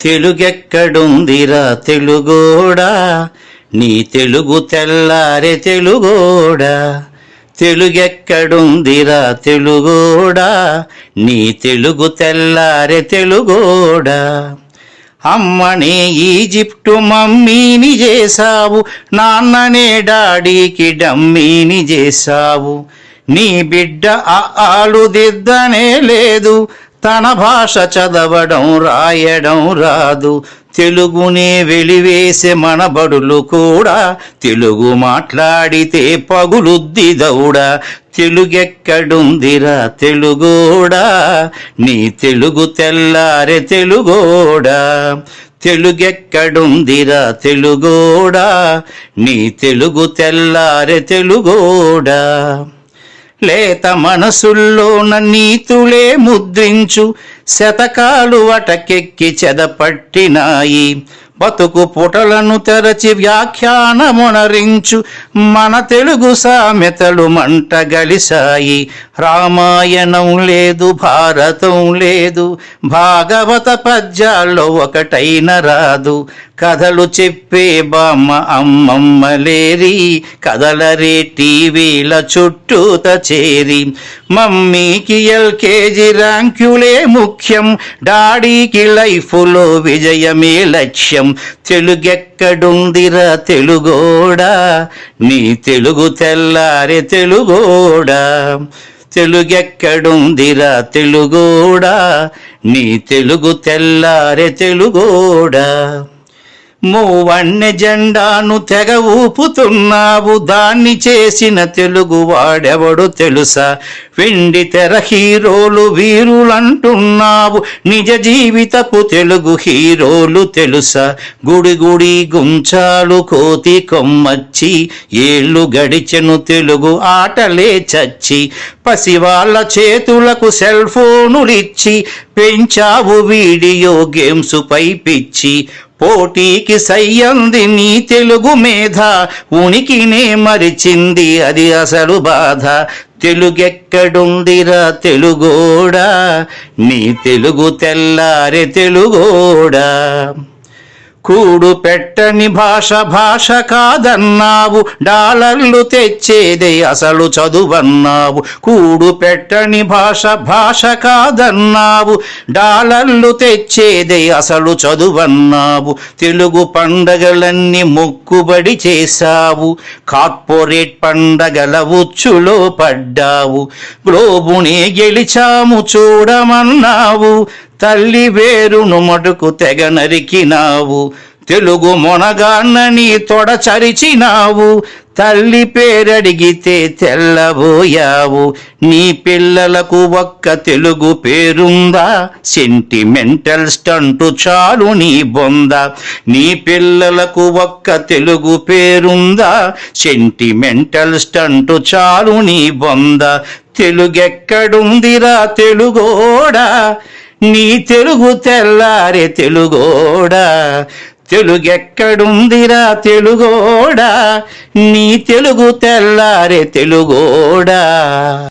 తెలుగెక్కడుందిరా తెలుగోడా, నీ తెలుగు తెల్లారె తెలుగోడా. తెలుగెక్కడుందిరా తెలుగోడా, నీ తెలుగు తెల్లారె తెలుగోడా. అమ్మనే ఈజిప్టు మమ్మీని చేశావు, నాన్ననే డాడీకి డమ్మీని చేశావు. నీ బిడ్డ ఆలు దిద్దనే లేదు, తన భాష చదవడం రాయడం రాదు. తెలుగునే వెలివేసే మన బడులు కూడా తెలుగు మాట్లాడితే పగులుద్ది దౌడా. తెలుగెక్కడుందిరా తెలుగోడా, నీ తెలుగు తెల్లారె తెలుగోడా. తెలుగెక్కడుందిరా తెలుగోడా, నీ తెలుగు తెల్లారె తెలుగోడా. లేత మనసుల్లోన నీతులే ముద్రించు, శతకాలు అటకెక్కి చెదపట్టినాయి. బతుకు పుటలను తెరచి వ్యాఖ్యానమునరించు, మన తెలుగు సామెతలు మంట గలిసాయి. రామాయణం లేదు, భారతం లేదు, భాగవత పద్యాల్లో ఒకటైన రాదు. కథలు చెప్పే బామ్మ అమ్మమ్మ లేరి, కథలరే టీవీల చుట్టూత చేరి. మమ్మీకి ఎల్కేజీ ర్యాంకులే ముఖ్యం, డాడీకి లైఫ్లో విజయమే లక్ష్యం. తెలుగెక్కడుందిరా తెలుగోడా, నీ తెలుగు తెల్లారె తెలుగోడా. తెలుగెక్కడుందిరా తెలుగోడా, నీ తెలుగు తెల్లారె తెలుగోడా. మూవన్నె జెండాను తెగ ఊపుతున్నావు, దాన్ని చేసిన తెలుగు వాడెవడు తెలుసా. వెండి తెర హీరోలు వీరులంటున్నావు, నిజ జీవితపు తెలుగు హీరోలు తెలుసా. గుడి గుడి గుంచాలు కోతి కొమ్మచ్చి, ఏళ్ళు గడిచెను తెలుగు ఆటలే చచ్చి. పసివాళ్ళ చేతులకు సెల్ ఫోనులిచ్చి, పెంచావు వీడియో గేమ్స్ పై పిచ్చి. పోటీకి సయ్యంది నీ తెలుగు మేధ, ఉనికినే మరిచింది అది అసలు బాధ. తెలుగెక్కడుందిరా తెలుగోడా, నీ తెలుగు తెల్లారె తెలుగోడా. కూడు పెట్టని భాష భాష కాదన్నావు, డాలర్లు తెచ్చేదే అసలు చదువన్నావు. కూడు పెట్టని భాష భాష కాదన్నావు, డాలర్లు తెచ్చేదే అసలు చదువన్నావు. తెలుగు పండగలన్నీ మొక్కుబడి చేశావు, కార్పొరేట్ పండగల ఉచ్చులో పడ్డావు. గ్లోబునే గెలిచాము చూడమన్నావు, తల్లి వేరును మటుకు తెగ నరికినావు. తెలుగు మొనగాన్నని తొడ చరిచినావు, తల్లి పేరడిగితే తెల్లబోయావు. నీ పిల్లలకు ఒక్క తెలుగు పేరుందా, సెంటిమెంటల్ స్టంటు చాలు నీ బొంద. నీ పిల్లలకు ఒక్క తెలుగు పేరుందా, సెంటిమెంటల్ స్టంటు చాలు నీ బొంద. తెలుగెక్కడుందిరా తెలుగోడా, నీ తెలుగు తెల్లారె తెలుగోడా. తెలుగెక్కడుందిరా తెలుగోడా, నీ తెలుగు తెల్లారె తెలుగోడా.